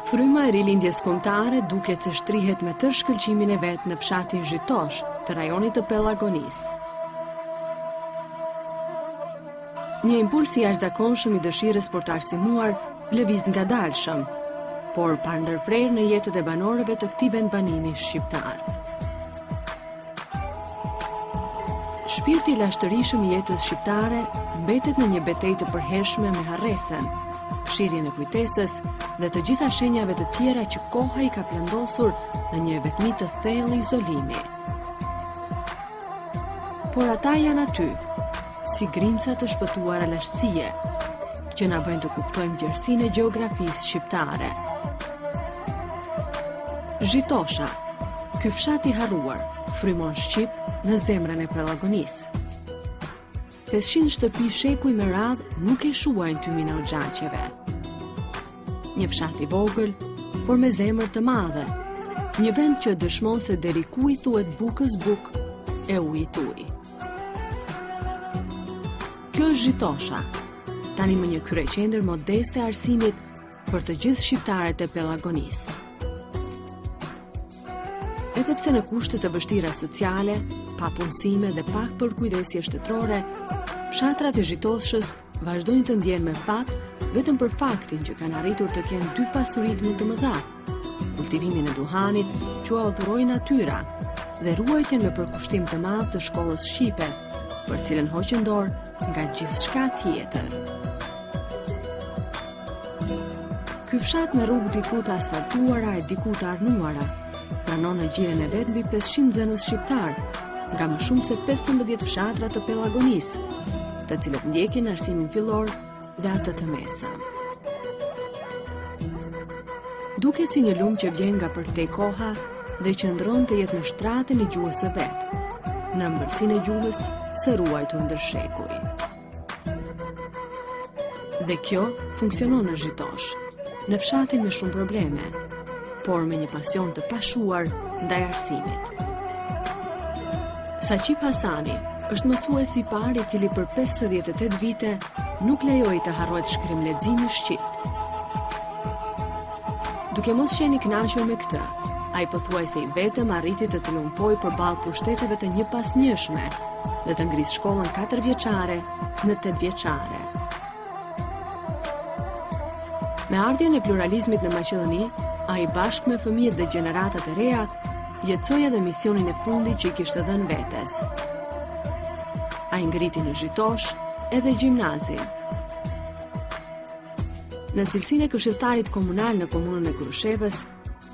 Fryma e rilindjes kombëtare duket se shtrihet me tërë shkëlqimin e vet në fshatin Zhytosh të rajonit të Pellagonisë. Një impuls i jashtëzakonshëm i dëshirës për të arsimuar lëviz ngadalshëm, por pa ndërprerë në jetët e banorëve të këtij vendbanimi shqiptar. Shpirti i lashtërishëm i jetës shqiptare mbetet në një betejë të përhershme me harresen, fshirjen e kujtesës dhe të gjitha shenjave të tjera që koha i ka plëndosur në një vetmi të thellë izolimi. Por ata janë aty, si grimca të shpëtuara lashtësie, që na bëjnë të kuptojmë gjersinë e gjeografisë shqiptare. Zhytosha, ky fshat i harruar, frymon Shqip në zemrën e Pellagonisë. 500 shtëpi shekuj me radh nuk e shuajnë tymin e Oxhaqeve. Një fshat i vogël, por me zemër të madhe. Një vend që dëshmon se deri ku i thuhet bukës buk e ujit uj. Kjo është Zhytosha, tani më një kryeqendër modeste arsimit për të gjithë shqiptarët e Pellagonisë. Edhe pse në kushte të vështira sociale, pa punësime dhe pak për kujdesje shtetërore, fshatrat e Zhytoshës vazhdojnë të ndjenë me fat vetëm për faktin që kanë arritur të kenë 2 pasurit më të mëdha, kultivimin e duhanit që u adhuroi natyra dhe ruajtjen me përkushtim të madh të shkollës shqipe, për cilën hoqën dorë nga gjithçka tjetër. Ky fshat me rrugë diku të asfaltuara e diku të arnuara, pranon në gjiren e vet mbi 500 nxënës shqiptar, nga më shumë se 15 fshatra të Pellagonisë, të cilët ndjekin arsimin fillor dhe atë të mesëm. Duket si një lumë që vjen nga përtej koha dhe qëndron të jetë në shtratën e gjuhës së vet, në ëmbëlsinë e gjuhës së ruajtur ndër shekuj. Dhe kjo funksionon në Zhytosh, në fshatin me shumë probleme, por me një pasion të pashuar ndaj arsimit. Saqip Hasani është mësuesi i parë i cili për 58 vite nuk lejoi të harrohet shkrimleximi shqip. Duke mos qenë i kënaqur me këtë, ai pothuajse i vetëm arriti të triumfojë përballë pushteteve të njëpasnjëshme dhe të ngrisë shkollën 4 vjeçare në 8 vjeçare. Me ardhjen e pluralizmit në Maqedoni, ai bashkë me fëmijët dhe gjeneratat e reja jetësoi edhe misionin e fundit që i kishte dhënë vetes. Ai ngriti në Zhytosh edhe gjimnazin. Në cilësinë e këshilltarit komunal në komunën e Krushevës,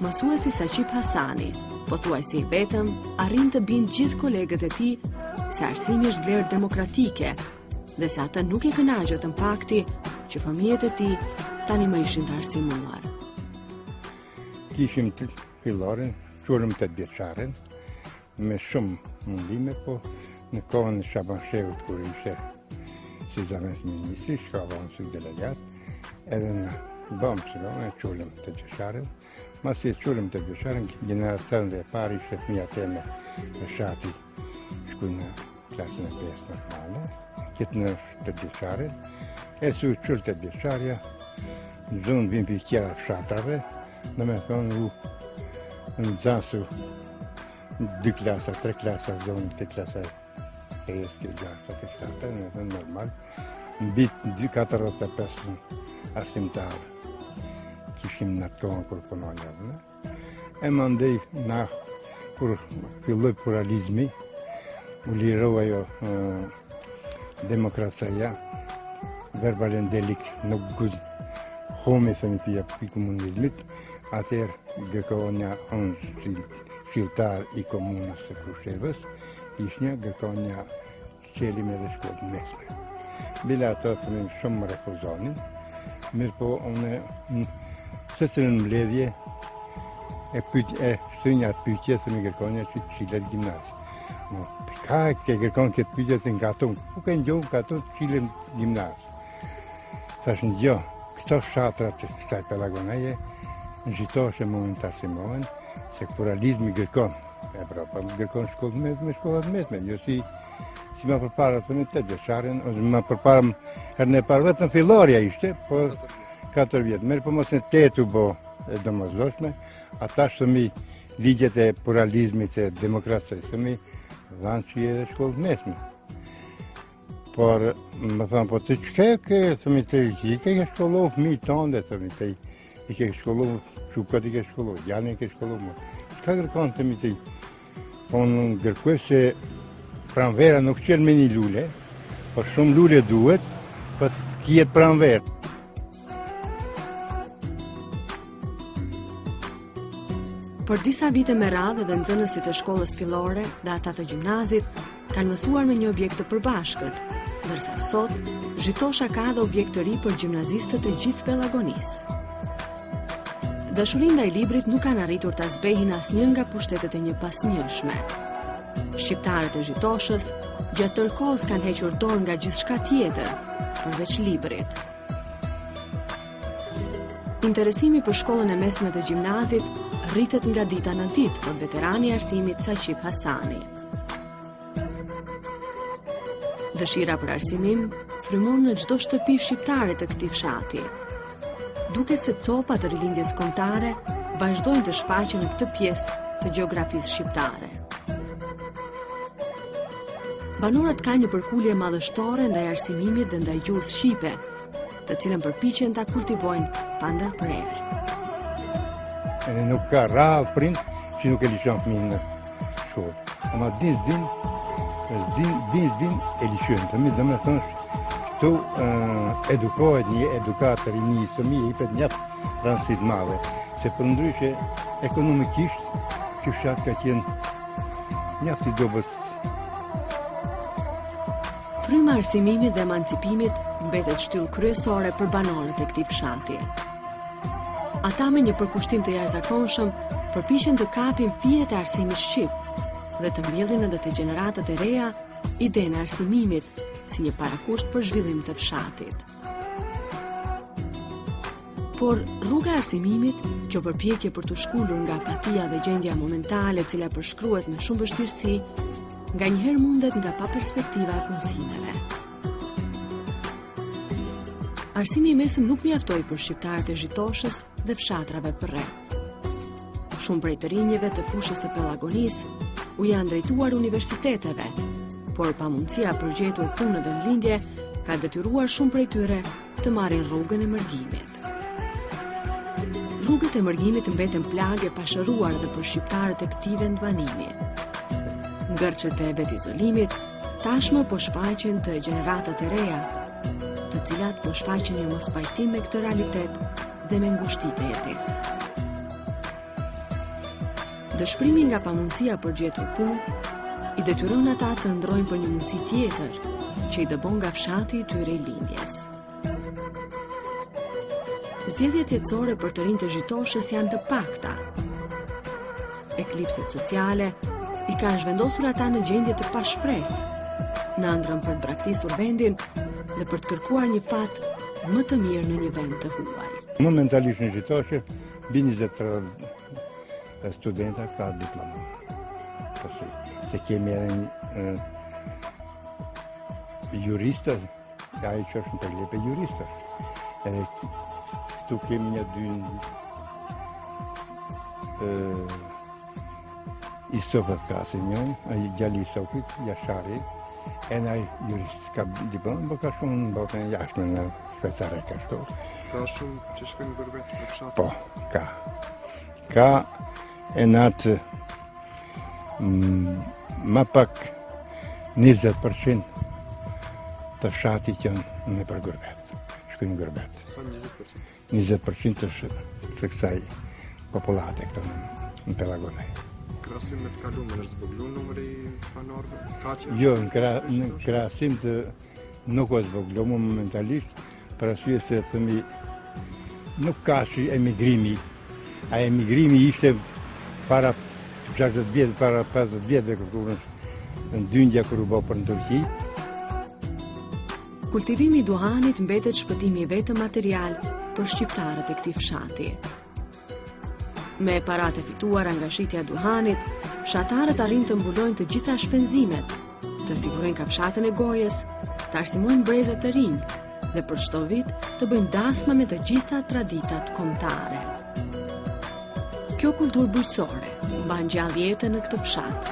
mësuesi Saqip Hasani, pothuajse i vetëm, arrin të bindë gjithë kolegët e tij se arsimi është vlerë demokratike dhe se ata nuk i kënaqën fakti që fëmijët e tij tani më ishin të arsimuar. Kishim të fillorin, qurëm 8 vjeçaren, me shumë mundime, po në kohën e Shaban Shehut, kur ishte si zamestnik ministri, shkavon si delegat, edhe në bëmë që bëmë, e qurëm 8 vjeçaren, mas që qurëm 8 vjeçaren, generacion dhe pari ishte fëmija teme në shati, shku në klasën e 5 normale, këtë në 8 vjeçaren, e su qurë 8 vjeçarja, në zonë vim për tjera fshatrave, në me thonë u në zasu 2 klasa, 3 klasa zonë, të klasa 5, të 6, të 7, në thonë normal, në bitë 45 arsimtarë, kishim në tonë kur punonja. E më ndej na, kur filloj pluralizmi, u lirova jo demokracia, verbalen delik nuk guzë, homi se një pija i komunizmit, atëherë gërkohonja unë si shqiltar i komunës të Krushevës, ishtë një gërkohonja qelime dhe shkollë mesme. Bila ato të më shumë më refuzonin, mirë po unë se të në mbledhje e shtunja pyqje se më gërkohonja që qilet gjimnaz. Ka ke gërkohon këtë pyqje të nga tonë, ku ke në gjohë ka tonë qilet gjimnaz. Thash në gjohë, këto fshatrat të kësaj Pellagoneje në Zhytosh e mund të arsimohen se pluralizmi gërkon Evropa, gërkon shkollë mesme, shkollat mesme, jo si më përpara të një 8 vjeçaren, ose më përpara herën e parë vetëm filloria ishte, po 4 vjetë, merë po mos në 8 u bo e domosdoshme, ata shëmi ligjet e pluralizmit e demokracisë, shëmi dhanë që edhe shkollë mesme. Por, më thamë, po të qëke ke, thëmi të i ke shkollu fëmijë tënde, thëmi të i ke shkollu, shukët i ke shkollu, janë i ke shkollu më. Qëka kërkon, thëmi të i, po në gërkuj se pranvera nuk qenë me një lule, por shumë lule duhet, po të kjetë pranverë. Për disa vite me radhë dhe nxënësit e shkollës fillore dhe ata të gjimnazit kanë mësuar me një objekt të përbashkët, ndërsa sot Zhitosha ka dhe objekt të ri për gjimnazistët e gjithë Pellagonisë. Dashuria ndaj librit nuk kanë arritur ta zbehin asnjë nga pushtetet e një pasnjëshme. Shqiptarët e Zhitoshës gjatë tërë kohës kanë hequr dorë nga gjithçka tjetër, përveç librit. Interesimi për shkollën e mesme të gjimnazit rritet nga dita në ditë, thot veterani i arsimit Saqip Hasani. Dëshira për arsimim frymon në çdo shtëpi shqiptare të këtij fshati. Duket se copa të rilindjes kombëtare vazhdojnë të shfaqen në këtë pjesë të gjeografisë shqiptare. Banorët kanë një përkulje madhështore ndaj arsimimit dhe ndaj gjuhës shqipe, të cilën përpiqen ta kultivojnë pa ndërprerje. Nuk ka rrallë prind që nuk e lishon fëmijën në shkollë. Ama din e lishon. Dhe me thonë, këtu edukohet një edukatër i një fëmijë, i pet njëftë rëndësit madhe. Se për ndryshe, ekonomikisht, që fshat ka qenë njëftë i dobët. Fryma arsimimit dhe emancipimit mbetet shtyllë kryesore për banorët e këtij fshati. Ata me një përkushtim të jashtëzakonshëm përpiqen të kapin fijet e arsimit shqip dhe të mbjellin edhe te gjeneratat e reja idenë e arsimimit si një parakusht për zhvillim të fshatit. Por rruga e arsimimit, kjo përpjekje për të shkullur nga apatia dhe gjendja momentale e cila përshkruhet me shumë vështirësi, nganjëherë mundet nga pa perspektiva e punësimeve. Arsimi i mesëm nuk mjaftoi për shqiptarët e Zhitoshës dhe fshatrave përreth. Shumë prej të rinjeve të fushës së Pellagonisë u janë drejtuar universiteteve, por pamundësia për gjetur punë në vendlindje ka detyruar shumë prej tyre të marrin rrugën e mërgimit. Rrugët e mërgimit mbeten plagë e pashëruar dhe për shqiptarët e këtij vendbanimi. Ngërçet e vetizolimit tashmë po shfaqen të gjeneratat e reja, të cilat po shfaqen një mospajtim me këtë realitet dhe me ngushtitë e jetesës. Dëshprimi nga pamundësia për gjetur punë i detyron ata të ndrojnë për një mundësi tjetër që i dëbon nga fshati i tyre i lindjes. Zgjedhjet jetësore për të rinj të Zhitoshës janë të pakta. Eklipset sociale i kanë zhvendosur ata në gjendje të pashpresë, në ëndrrën për të braktisur vendin dhe për të kërkuar një fat më të mirë në një vend të huaj. Momentalisht në Zhitoshë bin 23 studenta ka diplomë. Se kemi edhe një juristët, ja i që është në përlepe juristët. Edhe këtu kemi një dy Isofët ka se njën, gjalli Isofit, Jashari, e në jurist ka diplomë, për ka shumë në botën e jashme në shpetare ka shto. Ka shumë që shkojnë gërbet në fshatë? Po, ka. Ka e natë ma pak 20% të fshati që në për gërbet, shkojnë gërbet. Sa 20%? 20% të kësaj populate këto në Pellagonë. Krasim me të kalume, është zboglu numëri banorëve? Jo, në krasim të nuk o zboglu momentalisht, për arsye se thëmi nuk ka shi emigrimi. A emigrimi ishte para 60 vjetë, para 50 vjetë në dyndja kër u bo për në Turqi. Kultivimi i duhanit mbetet shpëtimi vetëm material për shqiptarët e këtij fshati. Me paratë fituara nga shitja e duhanit, fshatarët arrin të mbulojnë të gjitha shpenzimet, të sigurojnë kafshatën e gojës, të arsimojnë brezat të rinj dhe për çdo vit të bëjnë dasma me të gjitha traditat kombëtare. Kjo kulturë bujqësore mban gjallë jetën në këtë fshat.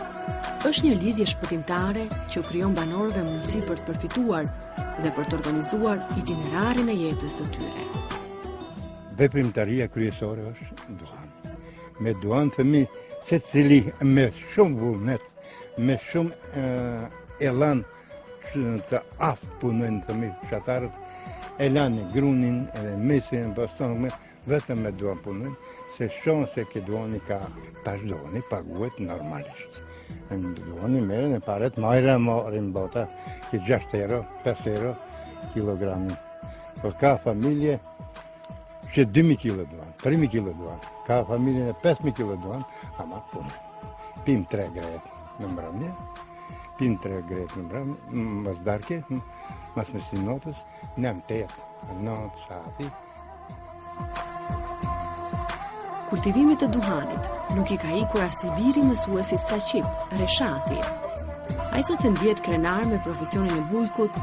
Është një lidhje shpëtimtare që u krijon banorëve mundësi për të përfituar dhe për të organizuar itinerarin e jetës së tyre. Veprimtaria kryesore është duhani. Me duhan themi secili me shumë vullnet, me shumë elan të aftë punojnë themi fshatarët, elani grunin edhe mesin baston vetëm me duan punojnë, se shonë se ke duani ka pashdoni, paguhet normalisht. Në duani merën e paret majre morin bota, ki 6 euro, 5 euro kilogrami. Por ka familje që 2.000 kilo duan, 3.000 kilo duan, ka familje në 5.000 kilo duan, ama punë. Pim 3 gretë në mbrëmje, pim 3 gretë në mbrëmje, mas darke, mas mësin notës, nëm 8-9 sati. Kultivimit të duhanit nuk i ka ikur as i biri mësuesit Saqip, Reshati. Ai thotë se ndihet krenar me profesionin e bujkut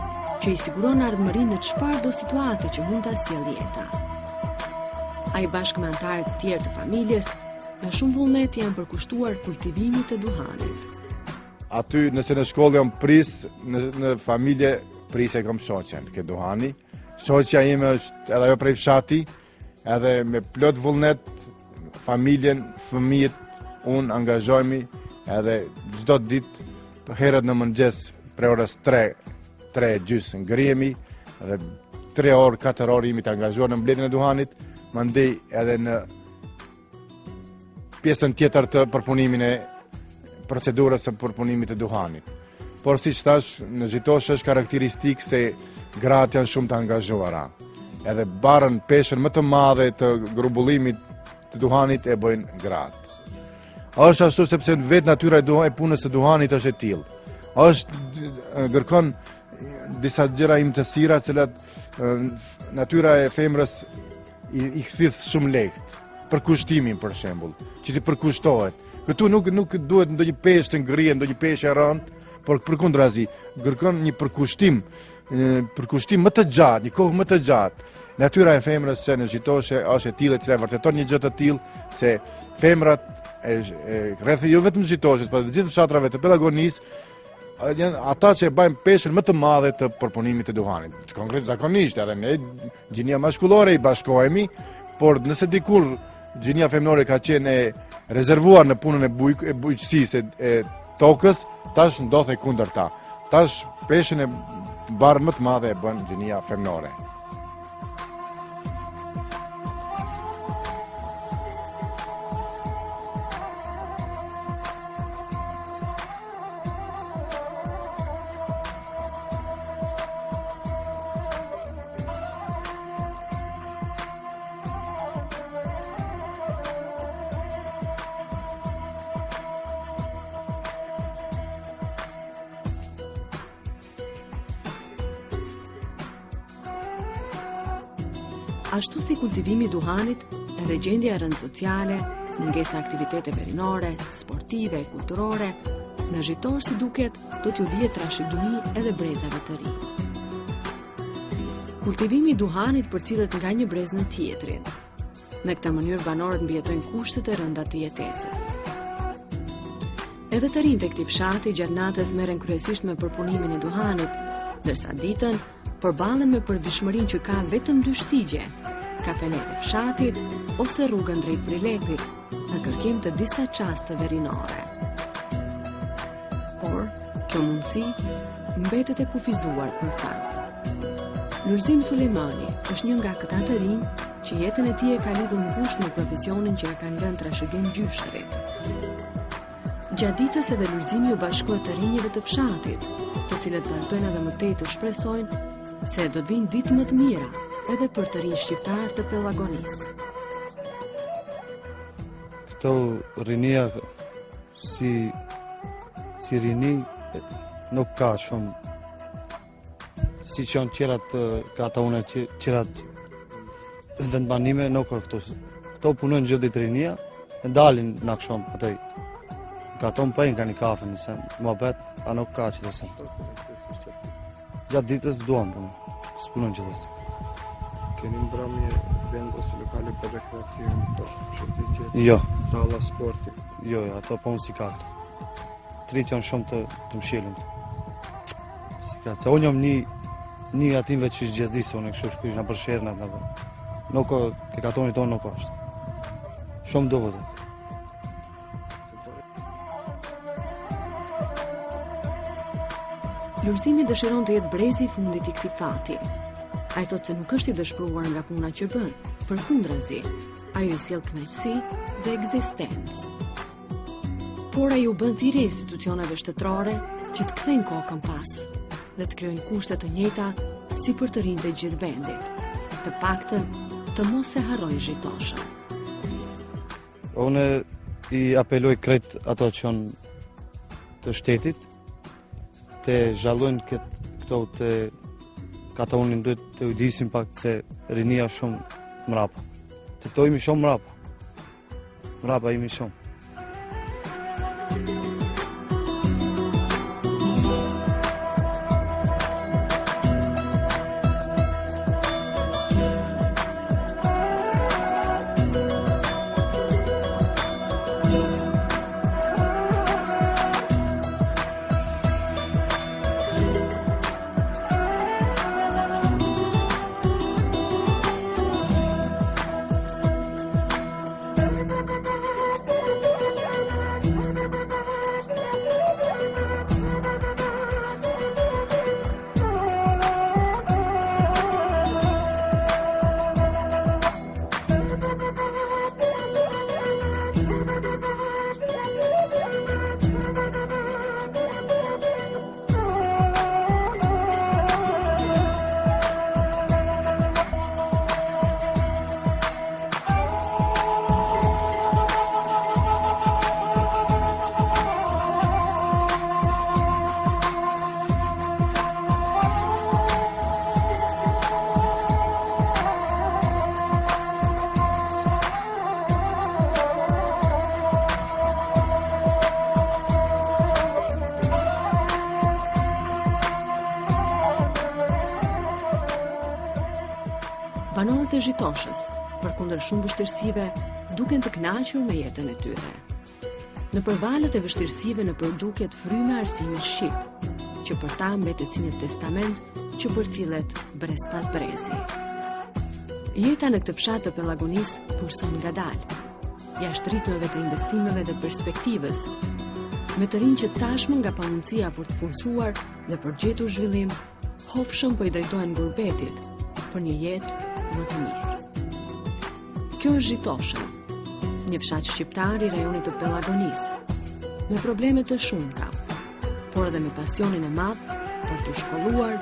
që i siguron ardhmërinë në çfarëdo situate që mund ta sjellë jeta. Ai bashkë me anëtarët e tjerë të familjes, me shumë vullnet janë përkushtuar kultivimit të duhanit. Aty nëse në shkollë jam pris, në familje pris e kam shoqen ke duhani. Shoqja ime është edhe ajo prej fshati, edhe me plot vullnet familjen, fëmijët, unë angazhojmi edhe çdo ditë për herët në mëngjes prej orës 3:30 ngrihemi edhe 3 orë, 4 orë jemi të angazhuar në mbledhjen e duhanit, mandej edhe në pjesën tjetër të përpunimin e procedurës së përpunimit të duhanit. Por siç thash, në Gjitosh është karakteristik se gratë janë shumë të angazhuara. Edhe barën peshën më të madhe të grumbullimit të duhanit e bëjnë gratë. Është ashtu sepse vetë natyra e punës së duhanit është e tillë. Është gërkon disa gjëra imtësira të cilat natyra e femrës i thith shumë lehtë. Për kushtimin për shembull, që ti përkushtohet. Këtu nuk duhet ndonjë peshë të ngrihet, ndonjë peshë e rëndë, por përkundrazi gërkon një përkushtim më të gjatë, një kohë më të gjatë. Natyra e femrës që në Gjitoshe është e tillë, e cila vërteton një gjë të tillë se femrat rreth jo vetëm Gjitoshës, por të gjithë fshatrave të Pelagonisë janë ata që e bajnë peshën më të madhe të përpunimit të duhanit. Konkret zakonisht edhe ne gjinia maskullore i bashkohemi, por nëse dikur gjinia femnore ka qenë rezervuar në punën e bujqësisë e tokës, tash ndodh e kundërta. Tash peshën e barë më të madhe e bën gjinia femnore. Ashtu si kultivimi i duhanit, edhe gjendja e rëndë sociale, mungesa aktivitete verinore, sportive, kulturore, në Gjitosh si duket do t'ju lihet trashëgimi edhe brezave të ri. Kultivimi i duhanit përcillet nga një brez në tjetrin. Në këtë mënyrë banorët mbijetojnë kushtet e rënda të jetesës. Edhe të rinjtë e këtij fshati gjatë natës merren kryesisht me përpunimin e duhanit, ndërsa ditën përballen me përditshmërinë që ka vetëm 2 shtigje, kafenet e fshatit ose rrugën drejt Prilepit, në kërkim të disa çaste verinore. Por, kjo mundësi mbetet e kufizuar për ta. Lulzim Sulejmani është një nga këta të rinj që jetën e tij e ka lidhur ngushtë me profesionin që ja kanë lënë trashëgim gjysherit. Gjatë ditës edhe Lulzimi u bashkohet të rinjeve të fshatit, të cilët vazhdojnë edhe më tej të shpresojnë se do të vinë ditë më të mira edhe për të rinj shqiptar të Pelagonisë. Këto rinia si rini nuk ka shumë si që janë qerat ka ata une qerat vendbanime nuk ka këto. Këto punojnë gjithë ditë rinia e dalin në akshom atoj. Ka ato më pejnë ka një kafe nëse më bet, a nuk ka që të sen. Gjatë ditës duan punë, së punojnë që të sen. Keni mbrëmje vend ose lokale për rekreacion, për shëndetje? Jo, Salla sporti? jo, ato po unë si ka këto. Tritë janë shumë të mshilën. Si ka, se unë jam një atinve që ishë gjezdisë, unë e kështu shku ishë në përshërën atë në vend. Nuk o, ke katonit tonë nuk ashtë. Shumë do vëtë. Lulzimi dëshiron të jetë brezi i fundit i këtij fati. Ai thotë se nuk është i dëshpëruar nga puna që bën, përkundrazi, ajo i sjell kënaqësi dhe ekzistencë. Por ai u bën thirrje institucioneve shtetërore që të kthejnë kokën pas dhe të krijojnë kushte të njëjta si për të rinjtë e gjithë vendit, të paktën të mos e harrojnë Zhitoshën. Unë i apeloj krejt ato që janë të shtetit, të zhallojnë këto të katonin duhet të ujdisin pak se rinia shumë mrapa. Të këto imi shumë mrapa. Mrapa imi shumë. Banorët e Zhitoshës, përkundër shumë vështirësive, duken të kënaqur me jetën e tyre. Në përvalët e vështirësive në përduket fryma e arsimit shqip, që për ta mbetet si një testament që përcillet brez pas brezi. Jeta në këtë fshat të Pellagonis pulson ngadalë, jashtë ritmeve të investimeve dhe perspektivës, me të rinj që tashmë nga pamundësia për të punësuar dhe për gjetur zhvillim, hofshëm po i drejtohen gurbetit për një jetë më të mirë. Kjo është Zhitosha, një fshat shqiptar i rajonit të Pellagonis, me probleme të shumta, por edhe me pasionin e madh për të shkolluar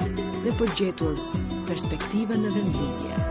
dhe për gjetur perspektiva në vendlindje.